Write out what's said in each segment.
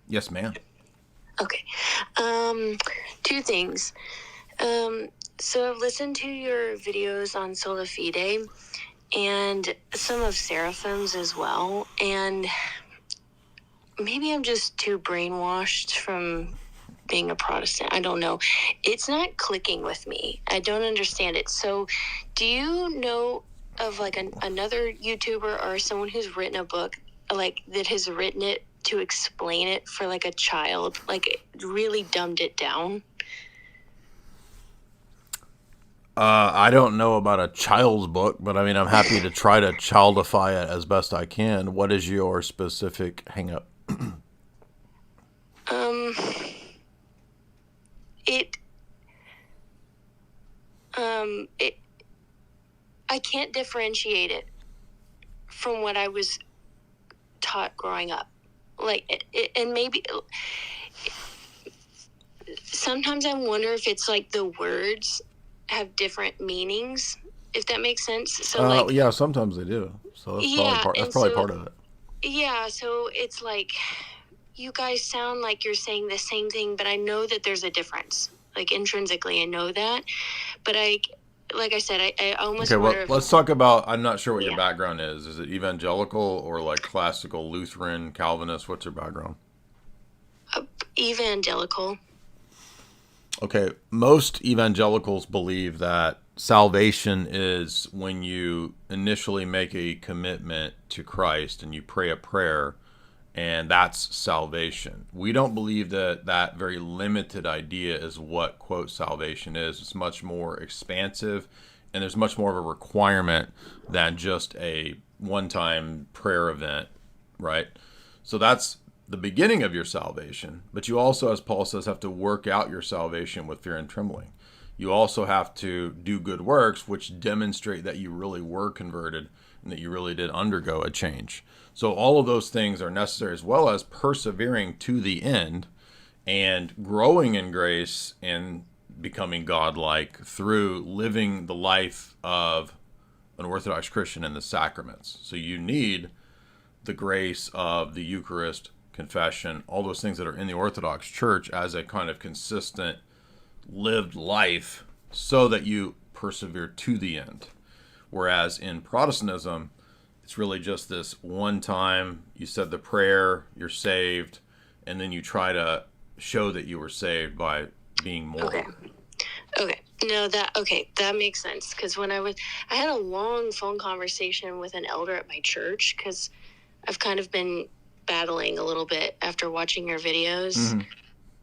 Yes, ma'am. Okay. Two things. So I've listened to your videos on Sola Fide and some of Seraphim's as well. And maybe I'm just too brainwashed from being a Protestant. I don't know. It's not clicking with me. I don't understand it. So do you know of like another YouTuber or someone who's written a book like that has written it to explain it for like a child, like really dumbed it down? I don't know about a child's book, but I mean, I'm happy to try to childify it as best I can. What is your specific hangup? Um, it, it, I can't differentiate it from what I was taught growing up. Like, and maybe sometimes I wonder if it's like the words have different meanings, if that makes sense. So like, Yeah, sometimes they do. So that's probably yeah, part. That's and probably so part of it. yeah, so it's like you guys sound like you're saying the same thing, but I know that there's a difference. Like intrinsically, I know that, but like I said, I almost Okay, well, wonder if let's talk about. I'm not sure what your yeah, background is. Is it evangelical or like classical Lutheran, Calvinist? What's your background? evangelical. Okay, most evangelicals believe that salvation is when you initially make a commitment to Christ and you pray a prayer, and that's salvation. We don't believe that that very limited idea is what, quote, salvation is. It's much more expansive, and there's much more of a requirement than just a one time prayer event, right? So that's the beginning of your salvation. But you also, as Paul says, have to work out your salvation with fear and trembling. You also have to do good works, which demonstrate that you really were converted and that you really did undergo a change. So all of those things are necessary, as well as persevering to the end and growing in grace and becoming godlike through living the life of an Orthodox Christian in the sacraments. So you need the grace of the Eucharist, confession, all those things that are in the Orthodox Church as a kind of consistent lived life so that you persevere to the end. Whereas in Protestantism, it's really just this one time you said the prayer, you're saved, and then you try to show that you were saved by being moral. Okay. No, that makes sense. Because I had a long phone conversation with an elder at my church because I've kind of been battling a little bit after watching your videos. Mm-hmm.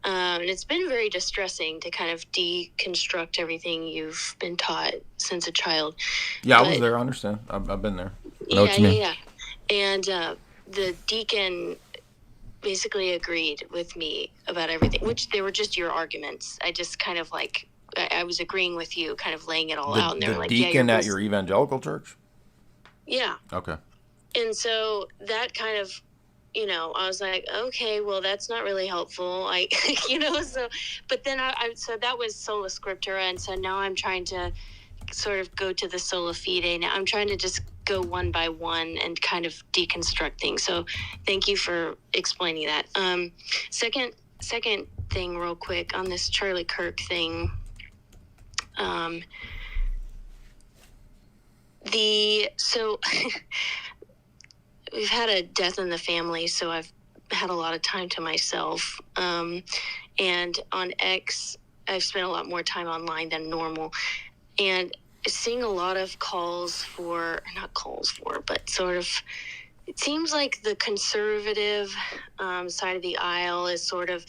And it's been very distressing to kind of deconstruct everything you've been taught since a child. Yeah, I was there. I understand. I've been there. I know Yeah, what you mean. yeah. And the deacon basically agreed with me about everything, which they were just your arguments. I just kind of like, I was agreeing with you, kind of laying it all out. And they The were like, deacon at your evangelical church? Yeah. Okay. And so that kind of, I was like, okay, well, that's not really helpful. So, but then so that was Sola Scriptura. And so now I'm trying to sort of go to the Sola Fide. Now I'm trying to just go one by one and kind of deconstruct things. So thank you for explaining that. Second thing real quick on this Charlie Kirk thing. We've had a death in the family, so I've had a lot of time to myself. And on X, I've spent a lot more time online than normal. And seeing a lot of but sort of, it seems like the conservative side of the aisle is sort of,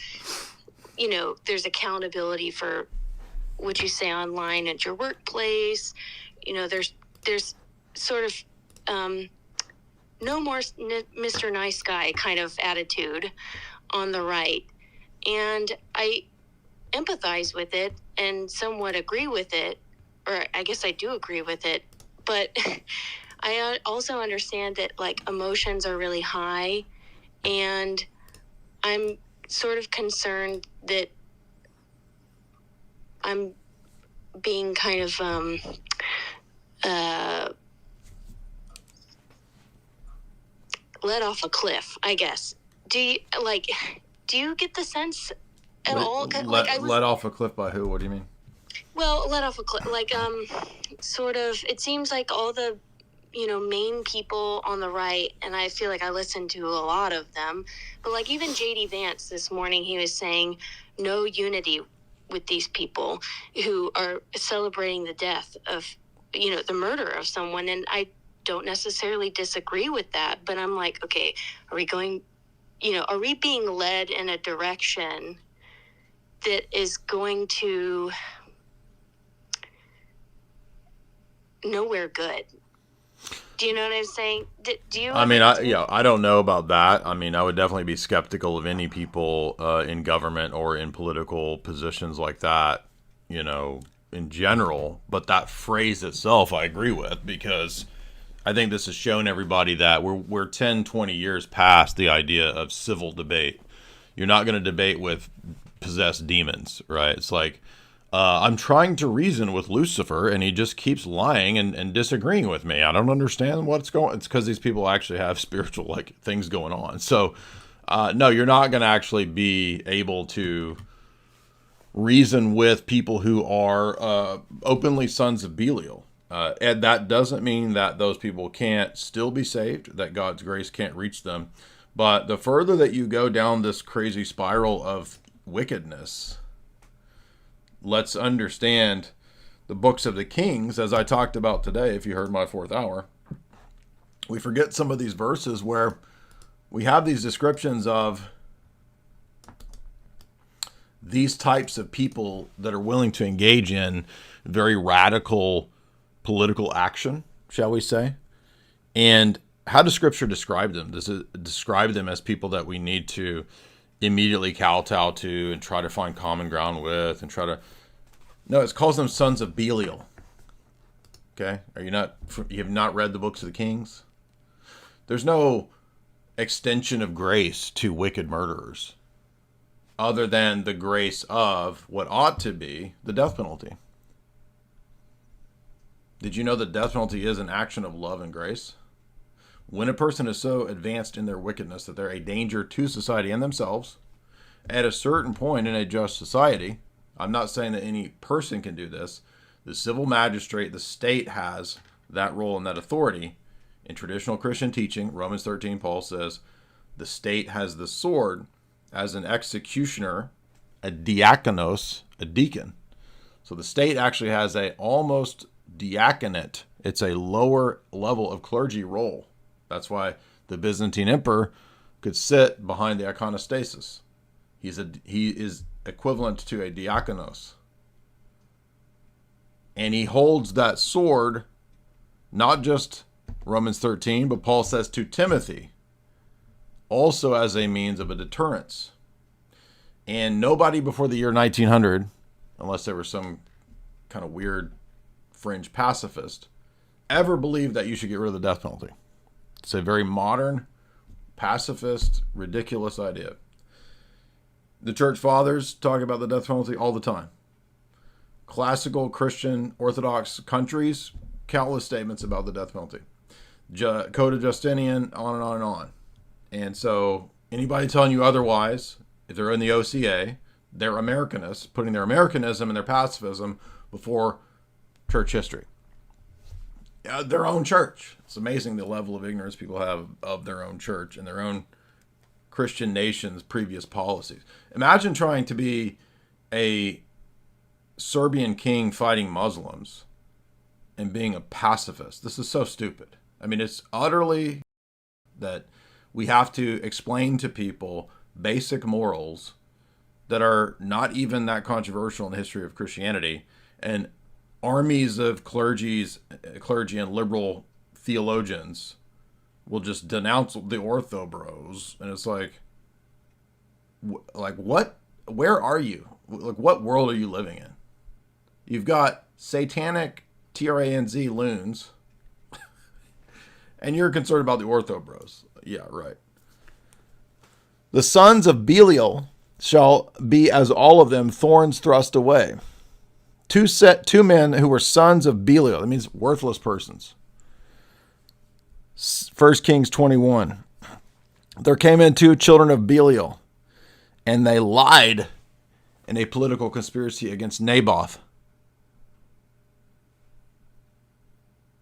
there's accountability for what you say online at your workplace. There's sort of no more Mr. Nice Guy kind of attitude on the right. And I empathize with it and somewhat agree with it, or I guess I do agree with it, but I also understand that like emotions are really high, and I'm sort of concerned that I'm being kind of let off a cliff, I guess. Do you, like, Do you get the sense at Let, all? Like I let, was let off a cliff by who? What do you mean? well, let off a clip. Like sort of. It seems like all the main people on the right, and I feel like I listened to a lot of them, but like even JD Vance this morning, he was saying no unity with these people who are celebrating the death of the murder of someone, and I don't necessarily disagree with that, but I'm like, okay, are we being led in a direction that is going to nowhere good? Do you know what I'm saying? Do you? I mean, I don't know about that. I mean, I would definitely be skeptical of any people in government or in political positions like that, in general. But that phrase itself, I agree with, because I think this has shown everybody that we're 10, 20 years past the idea of civil debate. You're not going to debate with possessed demons, right? It's like, I'm trying to reason with Lucifer, and he just keeps lying and disagreeing with me. I don't understand what's going. It's because these people actually have spiritual things going on. So, no, you're not going to actually be able to reason with people who are openly sons of Belial. And that doesn't mean that those people can't still be saved, that God's grace can't reach them. But the further that you go down this crazy spiral of wickedness, let's understand the books of the Kings, as I talked about today, if you heard my 4th hour. We forget some of these verses where we have these descriptions of these types of people that are willing to engage in very radical political action, shall we say. And how does Scripture describe them? Does it describe them as people that we need to immediately kowtow to and try to find common ground with and try to... No, it calls them sons of Belial. Okay? You have not read the books of the Kings? There's no extension of grace to wicked murderers other than the grace of what ought to be the death penalty. Did you know the death penalty is an action of love and grace? When a person is so advanced in their wickedness that they're a danger to society and themselves, at a certain point in a just society, I'm not saying that any person can do this, the civil magistrate, the state has that role and that authority. In traditional Christian teaching, Romans 13, Paul says, the state has the sword as an executioner, a diakonos, a deacon. So the state actually has a almost diaconate. It's a lower level of clergy role. That's why the Byzantine emperor could sit behind the iconostasis. He is equivalent to a diakonos. And he holds that sword, not just Romans 13, but Paul says to Timothy, also as a means of a deterrence. And nobody before the year 1900, unless there was some kind of weird fringe pacifist, ever believed that you should get rid of the death penalty. It's a very modern, pacifist, ridiculous idea. The church fathers talk about the death penalty all the time. Classical Christian Orthodox countries, countless statements about the death penalty. Code of Justinian, on and on and on. And so anybody telling you otherwise, if they're in the OCA, they're Americanists, putting their Americanism and their pacifism before church history. Their own church. It's amazing the level of ignorance people have of their own church and their own Christian nation's previous policies. Imagine trying to be a Serbian king fighting Muslims and being a pacifist. This is so stupid. I mean, it's utterly that we have to explain to people basic morals that are not even that controversial in the history of Christianity, and armies of clergy and liberal theologians will just denounce the ortho bros, and it's like what? Where are you? Like, what world are you living in? You've got satanic TRANZ loons, and you're concerned about the ortho bros. Yeah, right. The sons of Belial shall be as all of them thorns thrust away. Two men who were sons of Belial. That means worthless persons. 1 Kings 21. There came in 2 children of Belial, and they lied in a political conspiracy against Naboth.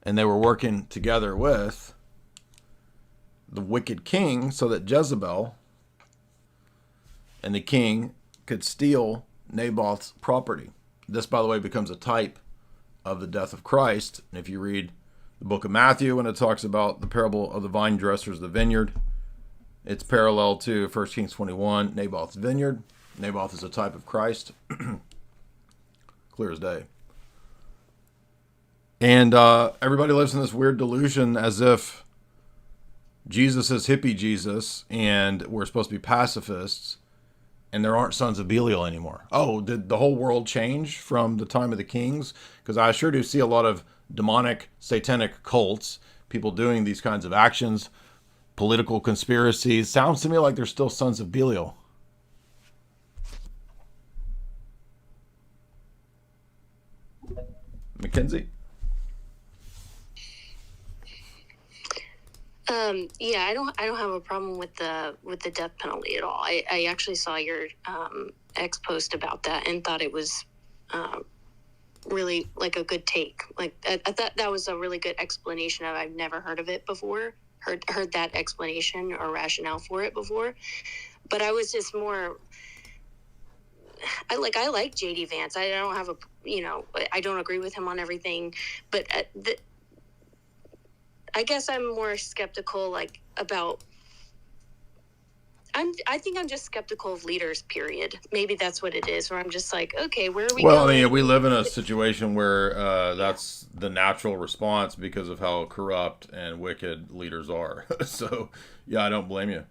And they were working together with the wicked king so that Jezebel and the king could steal Naboth's property. This, by the way, becomes a type of the death of Christ. And if you read the book of Matthew, when it talks about the parable of the vine dressers, the vineyard, it's parallel to 1 Kings 21, Naboth's vineyard. Naboth is a type of Christ. Clear as day. And everybody lives in this weird delusion as if Jesus is hippie Jesus and we're supposed to be pacifists and there aren't sons of Belial anymore. Oh, did the whole world change from the time of the kings? Because I sure do see a lot of demonic, satanic cults, people doing these kinds of actions, political conspiracies. Sounds to me like they're still sons of Belial. Mackenzie? Yeah, I don't have a problem with the death penalty at all. I actually saw your ex post about that and thought it was really like a good take. Like I thought that was a really good explanation of. I've never heard of it before. Heard that explanation or rationale for it before, but I was just more. I like JD Vance. I don't have I don't agree with him on everything, but I guess I'm more skeptical, about. I think I'm just skeptical of leaders. Period. Maybe that's what it is. Where I'm just like, okay, where are we Well, going? I mean, we live in a situation where that's the natural response because of how corrupt and wicked leaders are. So, yeah, I don't blame you.